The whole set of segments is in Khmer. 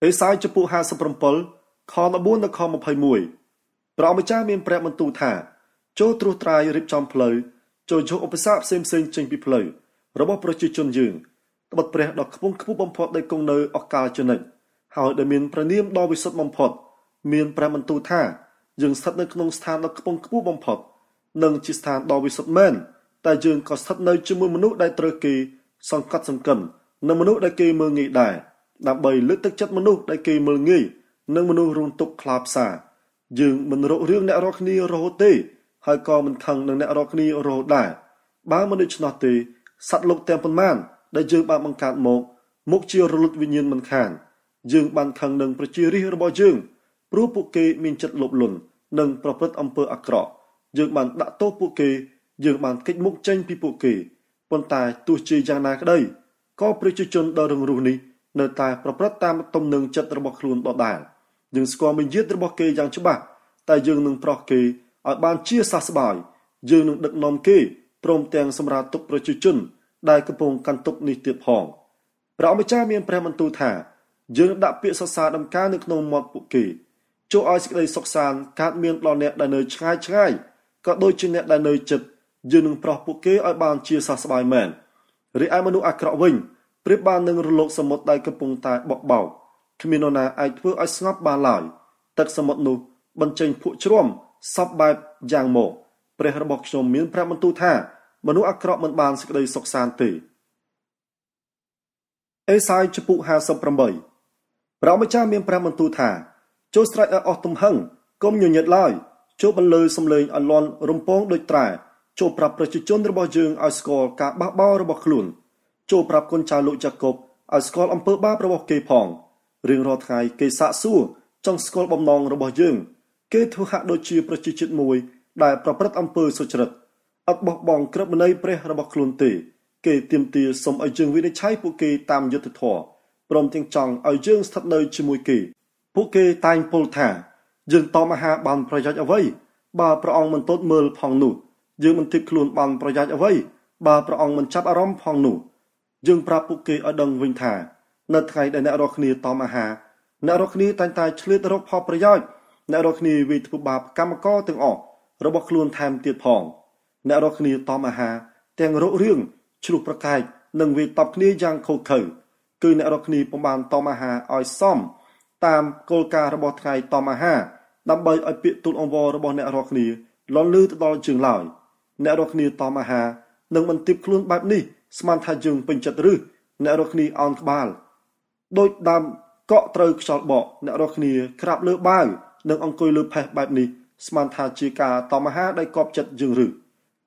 ឯសាយចំពោះ57ខ14ដល់ខ21ព្រះម្ចាស់មានព្រះបន្ទូលថាចូលត្រួសត្រាយរៀបចំផ្លូវចូលយកឧបសគ្គផ្សេងចេញពីផ្លូវរបស់ប្រជាជនយើងត្បិតព្រះដ៏ខ្ពង់ខ្ពស់បំផុតដែលគង់នៅអកាលចនិចហើយដែលមានព្រះនាមដ៏វិសុទ្ធបំផុតមានព្រះបន្ទូលថាយើងស្ថិតនៅក្នុងស្ថានដ៏ខ្ពង់ខ្ពស់បំផុតនិងជាស្ថានដ៏វិសុទ្ធមែនតែយើងក៏ស្ថិតនៅជាមួយមនុស្សដែលត្រូវគេសង្កត់សង្កិននិងមនុស្សដែលគេមើលងាយដែរដើម្បីលើកទឹកចិត្តមនុស្សដែលគេមើលងាយនិងមនុស្សរងទុក្ខខ្លាចផ្សាយើងមិនរករឿងអ្នករាល់គ្នារហូតទេហើយក៏មិនខឹងនឹងអ្នករាល់គ្នារហូតដែរបើមិនដូច្នោះទេសត្វលោកទាំងប៉ុន្មានដែលយើងបានបង្កើតមកជារលត់វិញ្ញាណមិនខានយើងបានខឹងនឹងប្រជារាស្ត្ររបស់យើងព្រោះពួកគេមានចិត្តលោភលន់និងប្រព្រឹត្តអំពើអាក្រក់យើងបានដាក់ទោសពួកគេយើងបានគេចមុខចេញពីពួកគេប៉ុន្តែទោះជាយ៉ាងណាក្តីក៏ប្រជាជនដ៏រងគ្រោះនេះនៅតែប្រព្រឹត្តតាមទំនឹងចិត្តរបស់ខ្លួនដដែលយើងស្គាល់មារយាទរបស់គេយ៉ាងច្បាស់តែយើងនឹងប្រោះគេឲ្យបានជាសះស្បើយយើងនឹងដឹកនាំគេព្រមទាំងសម្រាប់ទុកប្រជាជនដែលកំពុងកាន់ទុក្ខនេះទៀតផងព្រះម្ចាស់មានព្រះបន្ទូលថាយើងដាក់ពាក្យសរសើរដំណើរនៅក្នុងមាត់ពួកគេចូលឲ្យសេចក្តីសុខសាន្តកើតមានដល់អ្នកដែលនៅឆ្ងាយក៏ដូចជាអ្នកដែលនៅជិតយើងនឹងប្រោះពួកគេឲ្យបានជាសះស្បើយមែនរីឯមនុស្សអាក្រក់វិញប្រៀបបាននឹងរលកសមុទ្រដែលកំពុងតែបក់បោកគ្មាននរណាអាចធ្វើឲ្យស្ងប់បានឡើយទឹកសមុទ្រនោះបញ្ចេញភក់ជ្រាំសពបែបយ៉ាងមកព្រះរបស់ខ្ញុំមានព្រះបន្ទូលថាមនុស្សអាក្រក់មិនបានសេចក្តីសុខសាន្តទេអេសាយចំពោះ58ព្រះម្ចាស់មានព្រះបន្ទូលថាចូលស្រែកឲ្យអស់ទំហឹងកុំញញឹតឡើយចូលបន្លឺសំឡេងឲ្យលាន់រំពងដូចត្រែចូលប្រាប់ប្រជាជនរបស់យើងឲ្យស្គាល់ការបះបោររបស់ខ្លួនចូលប្រាប់កូនចៅលោកយ៉ាកុបឲ្យស្គាល់អំពើបាបរបស់គេផងរៀងរាល់ថ្ងៃគេសាកសួរចង់ស្គាល់បំណងរបស់យើងគេធ្វើហាក់ដូចជាប្រជាជាតិមួយដែលប្រព្រឹត្តអំពើសុចរិតអត់បោះបង់ក្រឹតវិន័យព្រះរបស់ខ្លួនទេគេទាមទារសូមឲ្យយើងវិនិច្ឆ័យពួកគេតាមយុត្តិធម៌ព្រមទាំងចង់ឲ្យយើងស្ថិតនៅជាមួយគេពួកគេតែងពោលថាយើងតមហាបានប្រយោជន៍អ្វីបើព្រះអង្គមិនទតមើលផងនោះយើងមិនទាបខ្លួនបានប្រយោជន៍អ្វីបើព្រះអង្គមិនចាប់អារម្មណ៍ផងនោះយើងប្រាប់ពួកគេឲ្យដឹងវិញថានៅថ្ងៃដែលអ្នករាល់គ្នាតមហាអ្នករាល់គ្នាតែងតែឆ្លៀតរកផលប្រយោជន៍អ្នករាល់គ្នាវាធ្វើបាបកម្មករទាំងអស់របស់ខ្លួនថែមទៀតផងអ្នករាល់គ្នាតមហាទាំងរករឿងឆ្លោះប្រកែកនិងវាតបគ្នាយ៉ាងខុសខើគឺអ្នករាល់គ្នាពុំបានតមហាឲ្យសមតាមគោលការណ៍របស់ថ្ងៃតមហាដើម្បីឲ្យពាក្យទូលអង្វររបស់អ្នករាល់គ្នាលន់លឺទៅដល់ជើងឡើយអ្នករាល់គ្នាតមហានឹងបន្ទាបខ្លួនបែបនេះស្មានថាយើងពេញចិត្តឬអ្នករាល់គ្នាអោនក្បាលដោយដើមកក់ត្រូវខ្យល់បក់អ្នករាល់គ្នាក្រាបលើបាវនិងអង្គុយលើផេះបែបនេះស្មានថាជាការតមហាដែលកប់ចិត្តយើងឬ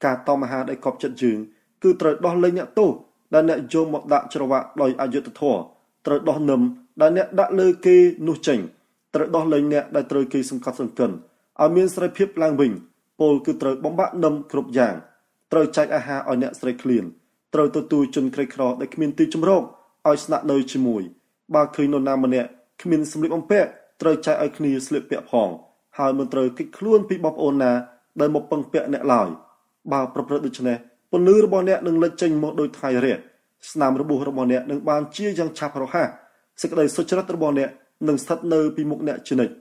ការតមហាដែលកប់ចិត្តយើងគឺត្រូវដោះលែងអ្នកទោសដែលអ្នកយកមកដាក់ច្រវាក់ដោយអយុត្តិធម៌ត្រូវដោះនឹមដែលអ្នកដាក់លើគេនោះចេញត្រូវដោះលែងអ្នកដែលត្រូវគេសង្កត់សង្កិនឲ្យមានសេរីភាពឡើងវិញពលគឺត្រូវបំបាក់នឹមគ្រប់យ៉ាងត្រូវចែកអាហារឲ្យអ្នកស្រេកឃ្លានត្រូវទទួលជនក្រីក្រដែលគ្មានទីជម្រកឲ្យស្នាក់នៅជាមួយបើឃើញនរណាម្នាក់គ្មានសម្លៀកបំពាក់ត្រូវចែកឲ្យគ្នាស្លៀកពាក់ផងហើយមិនត្រូវគេចខ្លួនពីបងប្អូនណាដែលមកពឹងពាក់អ្នកឡើយបើប្រព្រឹត្តដូច្នេះពន្លឺរបស់អ្នកនឹងលេចចេញមកដោយថ្ងៃរះស្នាមរបួសរបស់អ្នកនឹងបានជាយ៉ាងឆាប់រហ័សសេចក្តីសុចរិតរបស់អ្នកនឹងស្ថិតនៅពីមុខអ្នកជានិច្ច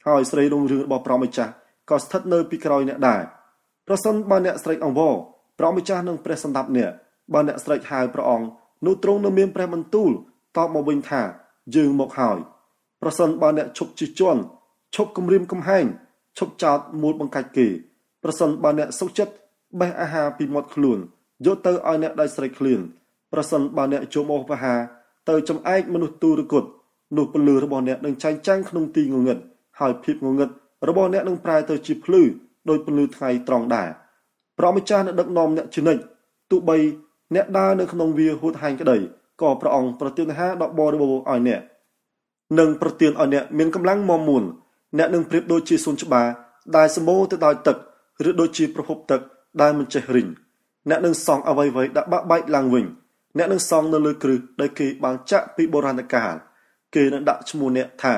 ហើយស្រីរុងរឿងរបស់ព្រះម្ចាស់ក៏ស្ថិតនៅពីក្រោយអ្នកដែរប្រសិនបើអ្នកស្រែកអង្វរព្រះម្ចាស់នឹងព្រះសម្ដាប់អ្នកបើអ្នកស្រែកហៅព្រះអង្គនោះទ្រង់នឹងមានព្រះបន្ទូលតបមកវិញថាយើងមកហើយប្រសិនបើអ្នកឈប់ជិះជាន់ឈប់គំរាមកំហែងឈប់ចោទមូលបង្កាច់គេប្រសិនបើអ្នកសុខចិត្តបេះអាហារពីមាត់ខ្លួនយកទៅឲ្យអ្នកដែលស្រេកឃ្លានប្រសិនបើអ្នកចូលមកបហាទៅចំអែកមនុស្សទូរគត់នោះពលឺរបស់អ្នកនឹងចែងចាំងក្នុងទីងងឹតហើយភាពងងឹតរបស់អ្នកនឹងប្រែទៅជាភ្លឺដោយពលឺថ្ងៃត្រង់ដែរព្រះម្ចាស់នឹងដឹកនាំអ្នកជានិច្ចទោះបីអ្នកដើរនៅក្នុងវាហួតហែងក្តីក៏ព្រះអង្គប្រទានអាហារដ៏បរិបូរណ៍ឲ្យអ្នកនិងប្រទានឲ្យអ្នកមានកម្លាំងមាំមួនអ្នកនឹងប្រៀបដូចជាសួនច្បារដែលសម្បូរទៅដោយទឹកឬដូចជាប្រភពទឹកដែលមិនចេះរីងអ្នកនឹងសង់អ្វីៗដែលបាក់បែកឡើងវិញអ្នកនឹងសង់នៅលើគ្រឹះដែលគេបានចាក់ពីបុរាណកាលគេនឹងដាក់ឈ្មោះអ្នកថា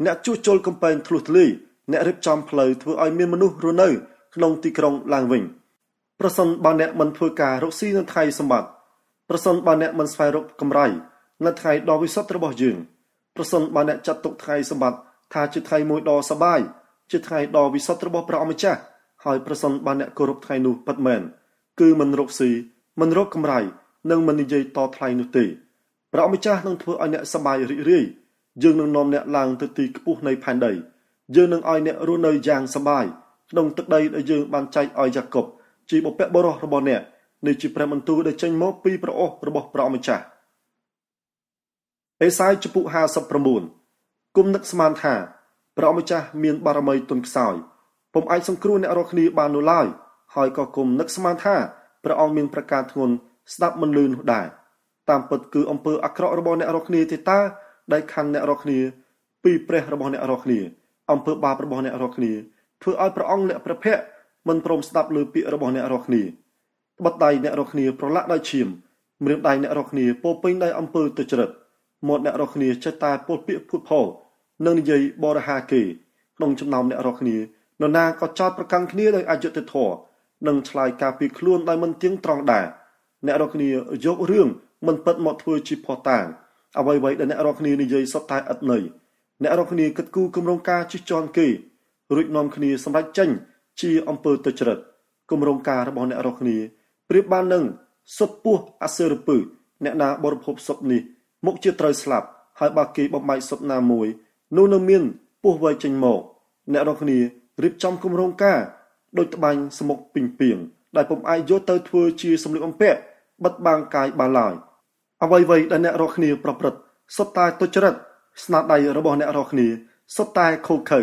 អ្នកជួសជុលកំពែងធ្លុះធ្លាយអ្នករៀបចំផ្លូវធ្វើឲ្យមានមនុស្សរស់នៅក្នុងទីក្រុងឡើងវិញប្រសិនបើអ្នកមិនធ្វើការរកស៊ីនៅថ្ងៃសម្បត្តិប្រសិនបើអ្នកមិនស្វែងរកកម្រៃនៅថ្ងៃដ៏វិសុទ្ធរបស់យើង ប្រសិនបើអ្នកចាត់ទុកថ្ងៃសម្បត្តិថាជាថ្ងៃមួយដ៏សប្បាយជាថ្ងៃដ៏វិសុទ្ធរបស់ព្រះអង្គម្ចាស់ហើយប្រសិនបើអ្នកគោរពថ្ងៃនោះពិតមែនគឺមិនរកស៊ីមិនរកកម្រៃនិងមិននិយាយតថ្លៃនោះទេព្រះអង្គម្ចាស់នឹងធ្វើឲ្យអ្នកសប្បាយរីករាយយើងនឹងនាំអ្នកឡើងទៅទីខ្ពស់នៃផែនដីយើងនឹងឲ្យអ្នករស់នៅយ៉ាងសប្បាយក្នុងទឹកដីដែលយើងបានចែកឲ្យយ៉ាកុបជាបុព្វបុរសរបស់អ្នកនេះជាព្រះបន្ទូលដែលចេញមកពីព្រះអូសរបស់ព្រះម្ចាស់អេសាយជំពូក59គុំនឹកស្មានថាព្រះម្ចាស់មានបារមីទន់ខ្សោយពុំអាចសង្គ្រោះអ្នករាល់គ្នាបាននោះឡើយហើយក៏គុំនឹកស្មានថាព្រះអង្គមានប្រការធ្ងន់ស្ដាប់មិនលឺនោះដែរតាមពិតគឺអំពើអាក្រក់របស់អ្នករាល់គ្នាទេតើដែលខណ្ឌអ្នករាល់គ្នាពីព្រះរបស់អ្នករាល់គ្នាអំពើបាបរបស់អ្នករាល់គ្នាធ្វើឲ្យព្រះអង្គលាក់ព្រះភ័ក្ត្រមិនព្រមស្ដាប់លើពាក្យរបស់អ្នករាល់គ្នាត្បិតដៃអ្នករាល់គ្នាប្រឡាក់ដោយឈាមម្រាមដៃអ្នករាល់គ្នាពោពេញដោយអំពើទុច្ចរិតមាត់អ្នករាល់គ្នាចេះតែពោលពាក្យភូតផលនិងនិយាយបរិហាគេក្នុងចំណោមអ្នករាល់គ្នានរណាក៏ចោទប្រកាន់គ្នាដោយអយុត្តិធម៌និងឆ្លើយការពីខ្លួនដោយមិនទៀងត្រង់ដែរអ្នករាល់គ្នាយករឿងមិនពិតមកធ្វើជាភ័ស្តុតាងអ្វីៗដែលអ្នករាល់គ្នានិយាយសុទ្ធតែឥតន័យអ្នករាល់គ្នាគិតគូរគម្រោងការជិះជាន់គេរួចនាំគ្នាសម្រេចចេញជាអំពើទុច្ចរិតគម្រោងការរបស់អ្នករាល់គ្នាប្រៀបបាននឹងសុទ្ធពស់អាសេរពើអ្នកណាបរិភពសុទ្ធនេះមុខជាត្រូវស្លាប់ហើយបើគេបំបែកសុទ្ធណាមួយនោះនឹងមានពស់វែកចេញមកអ្នករាល់គ្នារៀបចំគម្រោងការដោយត្បាញសមុខពីងពីងដែលពុំអាចយកទៅធ្វើជាសម្លៀកបំពាក់បិទបាំងកាយបានឡើយអ្វីៗដែលអ្នករាល់គ្នាប្រព្រឹត្តសុទ្ធតែទុច្ចរិតស្នាដៃរបស់អ្នករាល់គ្នាសុទ្ធតែខូខើ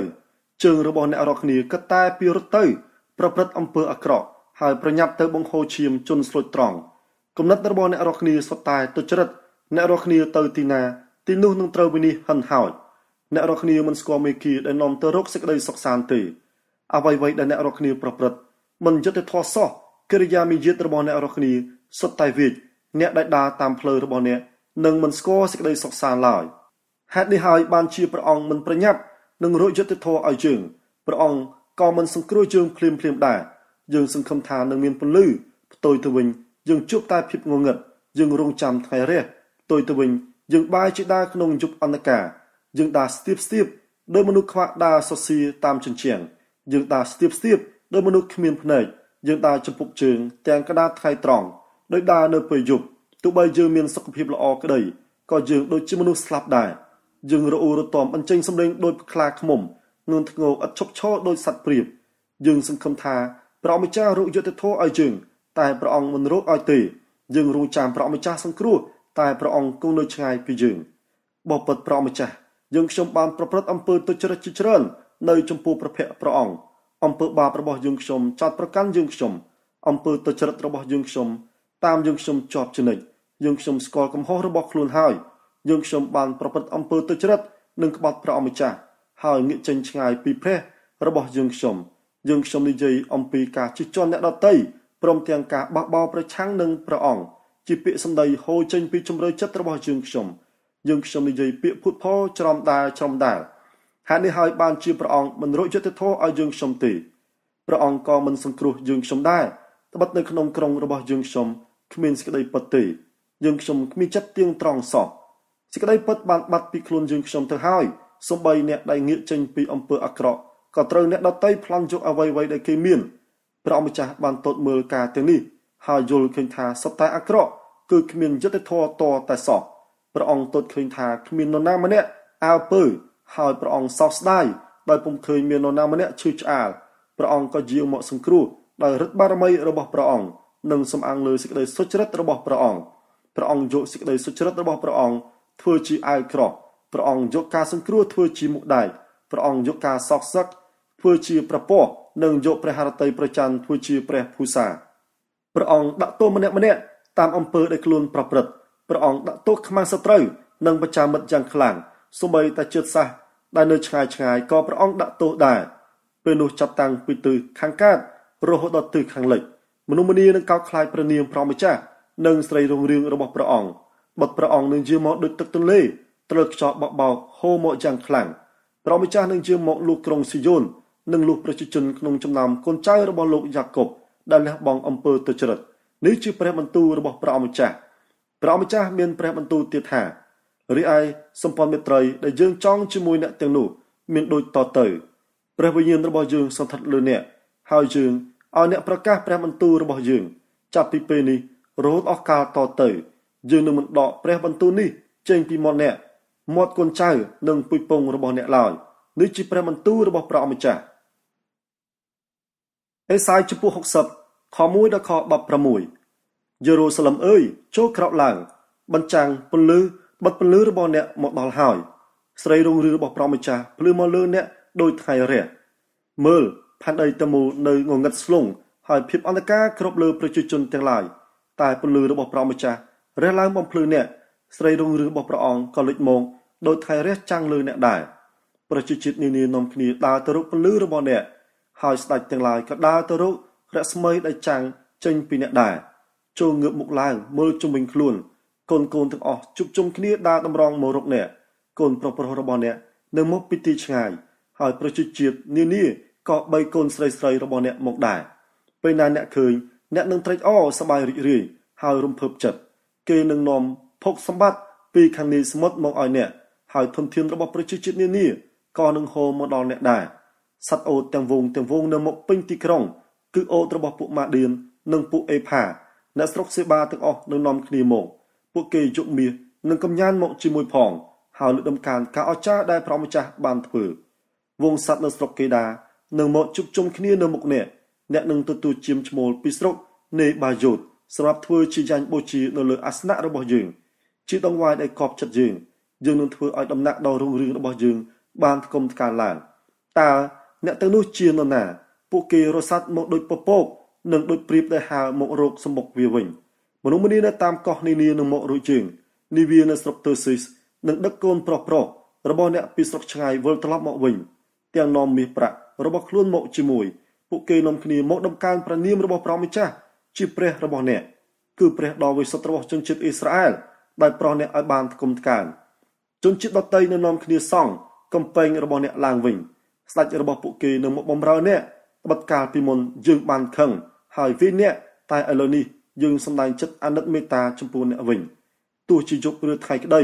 ជើងរបស់អ្នករាល់គ្នាគិតតែពីរត់ទៅប្រព្រឹត្តអំពើអាក្រក់ហើយប្រញាប់ទៅបង្ហូរឈាមជន់ស្លុចត្រង់គំនិតរបស់អ្នករាល់គ្នាសុទ្ធតែទុច្ចរិតអ្នករាល់គ្នាទៅទីណាទីនោះនឹងត្រូវវិនិច្ឆ័យហិនហោចអ្នករាល់គ្នាមិនស្គាល់មេគីដែលនាំទៅរកសេចក្តីសុខសាន្តទេអ្វីៗដែលអ្នករាល់គ្នាប្រព្រឹត្តមិនយុត្តិធម៌សោះកិរិយាមារយាទរបស់អ្នករាល់គ្នាសុទ្ធតែវិជ្ជអ្នកដែលដើរតាមផ្លូវរបស់អ្នកនឹងមិនស្គាល់សេចក្តីសុខសាន្តឡើយហេតុនេះហើយបានជាព្រះអង្គមិនប្រញាប់នឹងរកយុត្តិធម៌ឲ្យយើងព្រះអង្គក៏មិនសង្គ្រោះយើងភ្លាមដែរយើងសង្ឃឹមថានឹងមានពន្លឺផ្ទុយទៅវិញយើងជួបតែភាពងងឹតយើងរងចាំថ្ងៃរះផ្ទុយទៅវិញយើងបែរជាដើរក្នុងយប់អន្ធការយើងដើរស្ទាបដោយមនុស្សខ្វាក់ដើរសរសៀតាមជញ្ជាំងយើងដើរស្ទាបដោយមនុស្សគ្មានភ្នែកយើងដើរចំពុកជើងទាំងក្តារថ្ងៃត្រង់ដោយដើរនៅពេលយប់ទោះបីយើងមានសុខភាពល្អក្តីក៏យើងដូចជាមនុស្សស្លាប់ដែរយើងរអ៊ូរទាំបញ្ចេញសម្លេងដូចខ្លាឃ្មុំងឿនធ្ងរឥតឈប់ឈរដោយសត្វព្រាបយើងសង្ឃឹមថាព្រះម្ចាស់រកយុត្តិធម៌ឲ្យយើងតែព្រះអង្គមិនរកឲ្យទេយើងរងចាំព្រះម្ចាស់សង្គ្រោះតែព្រះអង្គគង់នៅឆ្ងាយពីយើងបបិទ្ធព្រះម្ចាស់យើងខ្ញុំបានប្រព្រឹត្តអំពើទុច្ចរិតជាច្រើននៅចំពោះព្រះភ័ក្ត្រព្រះអង្គអំពើបាបរបស់យើងខ្ញុំចាត់ប្រកាន់យើងខ្ញុំអំពើទុច្ចរិតរបស់យើងខ្ញុំតាមយើងខ្ញុំជាប់ចំណិចយើងខ្ញុំស្គាល់កំហុសរបស់ខ្លួនហើយយើងខ្ញុំបានប្រព្រឹត្តអំពើទុច្ចរិតនឹងក្បត់ព្រះម្ចាស់ហើយងាកចេញឆ្ងាយពីព្រះរបស់យើងខ្ញុំនិយាយអំពីការជិះជាន់អ្នកដទៃព្រមទាំងការបះបោរប្រឆាំងនឹងព្រះអង្គជាពាក្យសម្ដីហូរចេញពីជំរឿចិត្តរបស់យើងខ្ញុំនិយាយពាក្យភូតផលច្រំដាលហេតុនេះហើយបានជាព្រះអង្គមិនរកយុត្តិធម៌ឲ្យយើងខ្ញុំទេព្រះអង្គក៏មិនសង្គ្រោះយើងខ្ញុំដែរត្បិតនៅក្នុងក្រុងរបស់យើងខ្ញុំគ្មានសេចក្តីពិតទេយើងខ្ញុំគ្មានចិត្តទៀងត្រង់សោះសេចក្តីពិតបានបាត់ពីខ្លួនយើងខ្ញុំទៅហើយសូម្បីអ្នកដែលងាកចេញពីអំពើអាក្រក់ក៏ត្រូវអ្នកដទៃប្លន់យកអ្វីៗដែលគេមានព្រះម្ចាស់បានទតមើលការទាំងនេះហើយយល់ឃើញថាសុទ្ធតែអាក្រក់គឺគ្មានយុត្តិធម៌តតែសោះព្រះអង្គទតឃើញថាគ្មាននរណាម្នាក់អើពើហើយព្រះអង្គសោកស្ដាយដោយពុំឃើញមាននរណាម្នាក់ឈឺឆ្អាលព្រះអង្គក៏យាងមកសង្គ្រោះដោយឫទ្ធិបារមីរបស់ព្រះអង្គនិងសំអាងលើសេចក្តីសុចរិតរបស់ព្រះអង្គយកសេចក្តីសុចរិតរបស់ព្រះអង្គធ្វើជាអាវក្រោះព្រះអង្គយកការសង្គ្រោះធ្វើជាមុខដែកព្រះអង្គយកការសោកសឹកធ្វើជាព្រះពស្ត្រនិងយកព្រះハរតីប្រច័ណ្ឌធ្វើជាព្រះភូសាព្រះអង្គដាក់ទោសម្នាក់តាមអំពើដែលខ្លួនប្រព្រឹត្តព្រះអង្គដាក់ទោសខ្មាំងសត្រូវនិងបច្ចាមិត្តយ៉ាងខ្លាំងសូម្បីតែជាតិសាសន៍ដែលនៅឆ្ងាយក៏ព្រះអង្គដាក់ទោសដែរពេលនោះចាប់តាំងពីទិសខាងកើតរហូតដល់ទិសខាងលិចមនុស្សម្នានឹងកោតខ្លាចព្រះនាមព្រះម្ចាស់និងស្រីរុងរឿងរបស់ព្រះអង្គបុត្រព្រះអង្គនឹងយាងមកដូចទឹកទន្លេត្រូវខ្យល់បក់បោកហូរមកយ៉ាងខ្លាំងព្រះម្ចាស់នឹងយាងមកលួចក្រុងស៊ីយ៉ូននិងលួចប្រជាជនក្នុងចំណោមកូនចៅរបស់លោកយ៉ាកុបដែលលះបង់អំពើទុច្ចរិតនេះជាព្រះបន្ទូលរបស់ព្រះម្ចាស់មានព្រះបន្ទូលទៀតថា រីឯសម្ព័ន្ធមិត្តត្រីដែលយើងចង់ជាមួយអ្នកទាំងនោះមានដូចតទៅព្រះវិញ្ញាណរបស់យើងសន្ធិដ្ឋលើអ្នកហើយយើងឲ្យអ្នកប្រកាសព្រះបន្ទូលរបស់យើងចាប់ពីពេលនេះរហូតអស់កាលតទៅយើងនឹងមិនដកព្រះបន្ទូលនេះចេញពីមាត់អ្នកមាត់កូនចៅនិងពុយពងរបស់អ្នកឡើយនេះជាព្រះបន្ទូលរបស់ព្រះអម្ចាស់អេសាយចំពោះ60ខ1ដល់ខ16យេរូសាឡឹមអើយចូលក្រោកឡើងបញ្ចាំងពន្លឺបិទពន្លឺរបស់អ្នកមកដល់ហើយស្រីរុងរឿងរបស់ព្រះម្ចាស់ភ្លឺមកលើអ្នកដោយថ្ងៃរះមើលផែនដីទាំងមូលនៅងងឹតស្លុងហើយភាពអន្តការគ្របលើប្រជាជនទាំងឡាយតែពន្លឺរបស់ព្រះម្ចាស់រះឡើងបំភ្លឺអ្នកស្រីរុងរឿងរបស់ព្រះអង្គក៏លេចមកដោយថ្ងៃរះចាំងលើអ្នកដែរប្រជាជាតិនានានាំគ្នាដើរទៅរកពន្លឺរបស់អ្នកហើយស្ដេចទាំងឡាយក៏ដើរទៅរករស្មីដែលចាំងចេញពីអ្នកដែរចូលងើបមុខឡើងមើលជុំវិញខ្លួនកូនទាំងអស់ជុំជុំគ្នាដើរតម្រង់មករកអ្នកកូនប្រុសរបស់អ្នកនៅមកពីទីឆ្ងាយហើយប្រជាជាតិនានាក៏បីកូនស្រីរបស់អ្នកមកដែរពេលណាអ្នកឃើញអ្នកនឹងត្រេកអរសប្បាយរីករាយហើយរំភើបចិត្តគេនឹងនាំភោគសម្បត្តិពីខាងនេះសមុទ្រមកឲ្យអ្នកហើយធនធានរបស់ប្រជាជាតិនានាក៏នឹងហូរមកដល់អ្នកដែរសត្វអូតទាំងវងនៅមកពេញទីក្រុងគឺអូតរបស់ពួកម៉ាឌៀននិងពួកអេផាអ្នកស្រុកសេបាទាំងអស់នឹងនាំគ្នាមកពួកគេយកមាសនិងកំញានមកជាមួយផងហើយលើកដំកើងការអស្ចារ្យដែលព្រះម្ចាស់បានធ្វើវងសត្វនៅស្រុកកេដានឹងមកជុំជុំគ្នានៅមុខអ្នកនឹងទទួលជាមឈ្មោលពីស្រុកនេបាយ៉ូតសម្រាប់ធ្វើជាយ៉ាញ់បូជានៅលើអាសនៈរបស់យើងជាដងវាយដែលកប់ចិត្តយើងនឹងធ្វើឲ្យដំណាក់ដ៏រុងរឿងរបស់យើងបានថ្កុំថ្កើងឡើងតើអ្នកទាំងនោះជានរណាពួកគេរសាត់មកដូចពពកនិងដូចព្រៀបដែលហើរមករោគសម្បុកវាវិញមនុស្សម្នានៅតាមកោះនានានឹងមករួចយើងនាវានៅស្រុកតឺស៊ីសនឹងដឹកកូនប្រុសរបស់អ្នកពីស្រុកឆ្ងាយវិលត្រឡប់មកវិញទាំងនាំមាសប្រាក់របស់ខ្លួនមកជាមួយពួកគេនាំគ្នាមកដំកើងព្រះនាមរបស់ព្រះម្ចាស់ជាព្រះរបស់អ្នកគឺព្រះដ៏វិសុទ្ធរបស់ជនជាតិអ៊ីស្រាអែលដែលប្រោសអ្នកឲ្យបានថ្កុំថ្កើងជនជាតិដទៃនឹងនាំគ្នាសង់កំពែងរបស់អ្នកឡើងវិញស្ដេចរបស់ពួកគេនឹងមកបំរើអ្នកបិទកាលពីមុនយើងបានខឹងហើយវាអ្នកតែឥឡូវនេះយើងសម្ដែងចិត្តអាណិតមេត្តាចំពោះអ្នកវិញទោះជាយប់ឬថ្ងៃក្តី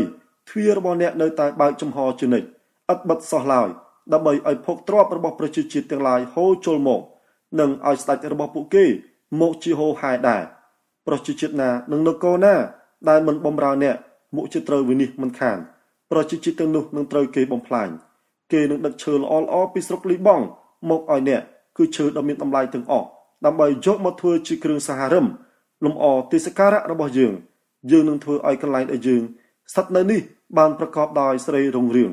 ទ្វាររបស់អ្នកនៅតែបើកចំហជានិច្ចឥតបិទសោះឡើយដើម្បីឲ្យភោគទ្រព្យរបស់ប្រជាជាតិទាំងឡាយហូរចូលមកនិងឲ្យស្ដេចរបស់ពួកគេមកជាហូរហែដែរប្រជាជាតិណានិងនគរណាដែលមិនបំរើអ្នកមុខជាត្រូវវិនិច្ឆ័យមិនខានប្រជាជាតិទាំងនោះនឹងត្រូវគេបំផ្លាញគេនឹងដឹកឈើល្អពីស្រុកលីបង់មកឲ្យអ្នកគឺឈើដ៏មានតម្លៃទាំងអស់ដើម្បីយកមកធ្វើជាគ្រឿងសហារឹមលំអទីសក្ការៈរបស់យើងនឹងធ្វើឲ្យកន្លែងដែលយើងស្ថិតនៅនេះបានប្រកបដោយសេរីរុងរឿង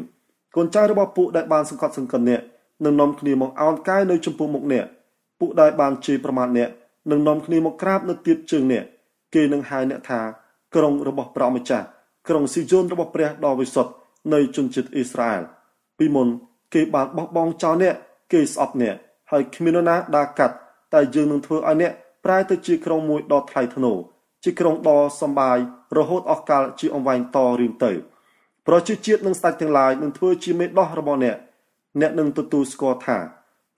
កូនចៅរបស់ពួកដែលបានសង្កត់សង្កិនអ្នកនឹងនាំគ្នាមកអោនកាយនៅចំពោះមុខអ្នកពួកដែលបានជេរប្រមាថអ្នកនឹងនាំគ្នាមកក្រាបនៅទៀបជើងអ្នកគេនឹងហៅអ្នកថាក្រុងរបស់ព្រះម្ចាស់ក្រុងស៊ីយ៉ូនរបស់ព្រះដ៏វិសុទ្ធនៃជនជាតិអ៊ីស្រាអែលពីមុនគេបានបោះបង់ចោលអ្នកគេស្អប់អ្នកហើយគ្មាននរណាដើរកាត់តែយើងនឹងធ្វើឲ្យអ្នកប្រែទៅជាក្រុងមួយដ៏ថ្លៃថ្នូរជាក្រុងដ៏សម្បាយរហូតអស់កលជាអង្វែងតរៀងទៅប្រជាជាតិនឹងស្ដេចទាំងឡាយនឹងធ្វើជាមេដោះរបស់អ្នកនឹងទទួលស្គាល់ថា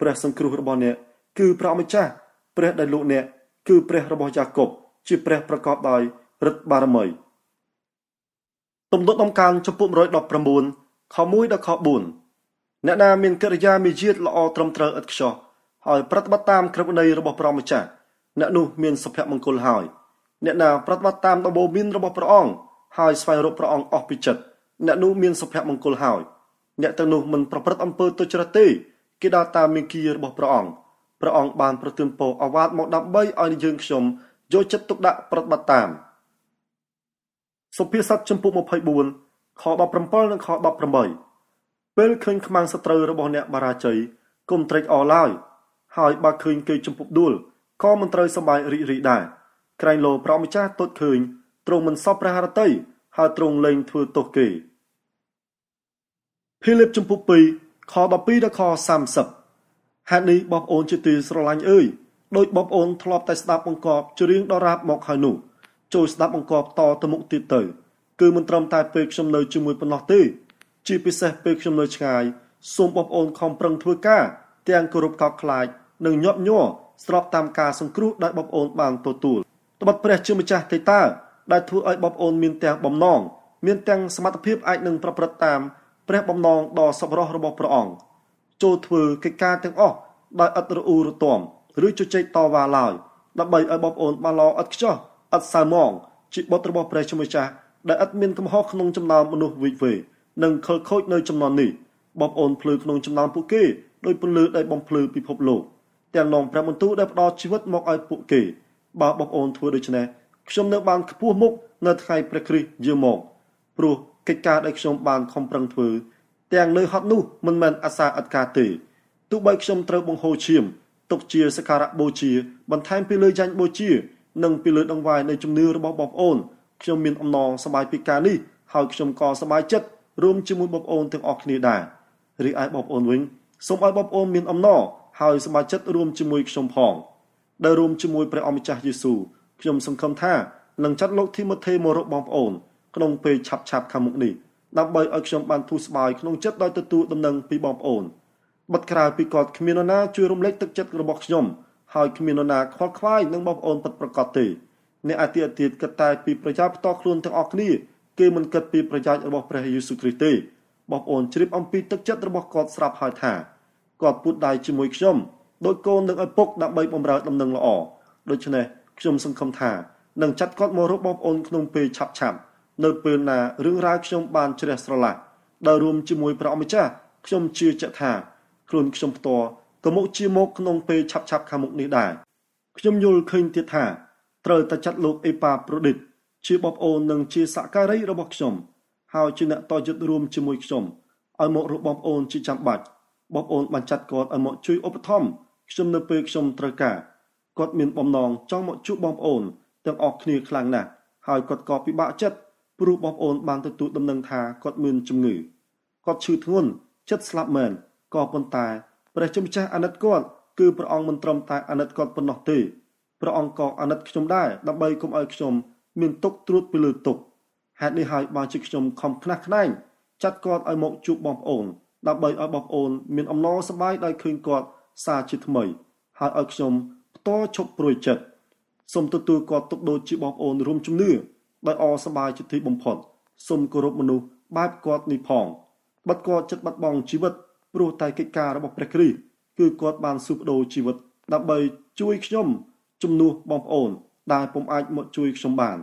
ព្រះសង្គ្រោះរបស់អ្នកគឺព្រះម្ចាស់ព្រះដែលលោកអ្នកគឺព្រះរបស់យ៉ាកុបជាព្រះប្រកបដោយឫទ្ធិបារមីទំនុកដំកើងចំពោះ119ខ1ដល់ខ4អ្នកណាមានកិរិយាមារយាទល្អត្រឹមត្រូវឥតខ្ចោះហើយប្រតិបត្តិតាមក្រឹតវិន័យរបស់ព្រះម្ចាស់អ្នកនោះមានសុភមង្គលហើយអ្នកណាប្រតិបត្តិតាមដំបូន្មានរបស់ព្រះអង្គហើយស្វែងរកព្រះអង្គអស់ពីចិត្តអ្នកនោះមានសុភមង្គលហើយអ្នកទាំងនោះមិនប្រព្រឹត្តអំពើទុច្ចរិតទេគេដើរតាមមាគ៌ារបស់ព្រះអង្គបានប្រទានពរអាវាតមកដើម្បីឲ្យយើងខ្ញុំយកចិត្តទុកដាក់ប្រតិបត្តិតាមសុភាសិតចំពោះ24ខ17និងខ18ពេលឃើញខ្មាំងសត្រូវរបស់អ្នកបារាជ័យកុំត្រេកអរឡើយហើយបើឃើញគេចំពុកដួលក៏មិនត្រូវសប្បាយរីករាយដែរក្រែងលោព្រះម្ចាស់ទតឃើញទ្រង់មិនសពព្រះハរតីហើយទ្រង់លែងធ្វើទោសគេភីលីបចំពុះ2ខ12ដល់ខ30ហេតុនេះបងប្អូនជាទីស្រឡាញ់អើយដោយបងប្អូនធ្លាប់តែស្ដាប់បង្គាប់ជារៀងដរាបមកហើយនោះចូលស្ដាប់បង្គាប់តទៅមុខទៀតទៅគឺមិនត្រឹមតែពេលខ្ញុំនៅជាមួយប៉ុណ្ណោះទេជាពិសេសពេលខ្ញុំនៅឆ្ងាយសូមបងប្អូនខំប្រឹងធ្វើការទាំងគោរពកោតខ្លាចនិងញាប់ញ័រស្របតាមការសង្គ្រោះដែលបងប្អូនបានទទួលត្បិតព្រះជាម្ចាស់ទេតើដែលធ្វើឲ្យបងប្អូនមានទាំងបំណង មានទាំងសមត្ថភាពអាចនឹងប្រព្រឹត្តតាមព្រះបំណងដ៏សប្បុរសរបស់ព្រះអង្គចូលធ្វើកិច្ចការទាំងអស់ដោយឥតរអ៊ូរទាំឬជជែកតវ៉ាឡើយដើម្បីឲ្យបងប្អូនបានល្អឥតខ្ចោះឥតសៅហ្មងជាបុត្ររបស់ព្រះជាម្ចាស់ដែលឥតមានកំហុសក្នុងចំណោមមនុស្សវិវេនិងខលខូចនៅចំណោមនេះបងប្អូនភ្លឺក្នុងចំណោមពួកគេដោយពន្លឺដែលបំភ្លឺពិភពលោកទាំងនាំព្រះបន្ទូលដែលផ្ដល់ជីវិតមកឲ្យពួកគេបើបងប្អូនធ្វើដូច្នេះខ្ញុំនៅបានខ្ពស់មុខនៅថ្ងៃព្រះគ្រីស្ទយាងមកព្រោះកិច្ចការដែលខ្ញុំបានខំប្រឹងធ្វើទាំងនៅហត់នោះមិនមែនអាសាឥតការទេទោះបីខ្ញុំត្រូវបង្ហូរឈាមទុកជាសក្ការៈបូជាបន្ថែមពីលើយ៉ាញ់បូជានិងពីលើដង្វាយនៃជំនឿរបស់បងប្អូនខ្ញុំមានអំណរសប្បាយពីការនេះហើយខ្ញុំក៏សប្បាយចិត្តរួមជាមួយបងប្អូនទាំងអស់គ្នាដែររីឯបងប្អូនវិញសូមឲ្យបងប្អូនមានអំណរហើយសប្បាយចិត្តរួមជាមួយខ្ញុំផងដែលរួមជាមួយព្រះអម្ចាស់យេស៊ូវខ្ញុំសង្ឃឹមថានឹងចាត់លោកធីម៉ូថេមករកបងប្អូនក្នុងពេលឆាប់ខាងមុខនេះដើម្បីឲ្យខ្ញុំបានធូរស្បើយក្នុងចិត្តដោយទទួលដំណឹងពីបងប្អូនបិទក្រៅពីគាត់គ្មាននរណាជួយរំលែកទឹកចិត្តរបស់ខ្ញុំហើយគ្មាននរណាខ្វល់ខ្វាយនឹងបងប្អូនពិតប្រាកដទេអ្នកអាទិទៀតគិតតែពីប្រយោជន៍ផ្ទាល់ខ្លួនទាំងអស់គ្នាគេមិនគិតពីប្រយោជន៍របស់ព្រះយេស៊ូវគ្រីស្ទទេបងប្អូនជ្រាបអំពីទឹកចិត្តរបស់គាត់ស្រាប់ហើយថាគាត់ពុតដៃជាមួយខ្ញុំដោយកូននឹងឪពុកដើម្បីបម្រើដំណឹងល្អដូច្នេះខ្ញុំសង្ឃឹមថានឹងចាត់គាត់មករកបងប្អូនក្នុងពេលឆាប់នៅពេលណារឿងរ៉ាវខ្ញុំបានជ្រះស្រឡះដោយរួមជាមួយព្រះអម្ចាស់ខ្ញុំជឿជាក់ថាខ្លួនខ្ញុំផ្ទាល់ក៏មកជាមកក្នុងពេលឆាប់ខាងមុខនេះដែរខ្ញុំយល់ឃើញទៀតថាត្រូវតែចាត់លោកអេប៉ាប្រូឌីតជាបងប្អូននិងជាសក្ការីរបស់ខ្ញុំហើយជាអ្នកតយុទ្ធរួមជាមួយខ្ញុំឲ្យមករកបងប្អូនជាចាំបាច់បងប្អូនបានចាត់គាត់ឲ្យមកជួយឧបត្ថម្ភខ្ញុំនៅពេលខ្ញុំត្រូវការគាត់មានបំណងចង់មកជួបបងប្អូនទាំងអស់គ្នាខ្លាំងណាស់ហើយគាត់ក៏ពិបាកចិត្តព្រោះបងប្អូនបានទទួលដំណឹងថាគាត់មានជំងឺគាត់ឈឺធ្ងន់ចិត្តស្លាប់មែនក៏ប៉ុន្តែព្រះជាម្ចាស់អាណិតគាត់គឺព្រះអង្គមិនត្រឹមតែអាណិតគាត់ប៉ុណ្ណោះទេព្រះអង្គក៏អាណិតខ្ញុំដែរដើម្បីកុំឲ្យខ្ញុំមានទុក្ខត្រួតពីលើទុក្ខហេតុនេះហើយបានជាខ្ញុំខំខ្នះខ្នែងចាត់គាត់ឲ្យមកជួបបងប្អូនដើម្បីឲ្យបងប្អូនមានអំណរសប្បាយដោយឃើញគាត់សារជាថ្មីហើយឲ្យខ្ញុំផ្ទាល់ឈប់ព្រួយចិត្តសូមទទួលគាត់ទុកដូចជាបងប្អូនរួមជំនឿដោយអសប្បាយជាទីបំផុតសូមគោរពមនុស្សបែបគាត់នេះផងបាត់គាត់ចិត្តបាត់បង់ជីវិតព្រោះតែកិច្ចការរបស់ព្រះគ្រីស្ទគឺគាត់បានស៊ូបដូរជីវិតដើម្បីជួយខ្ញុំជំនួសបងប្អូនដែលពុំអាចមកជួយខ្ញុំបាន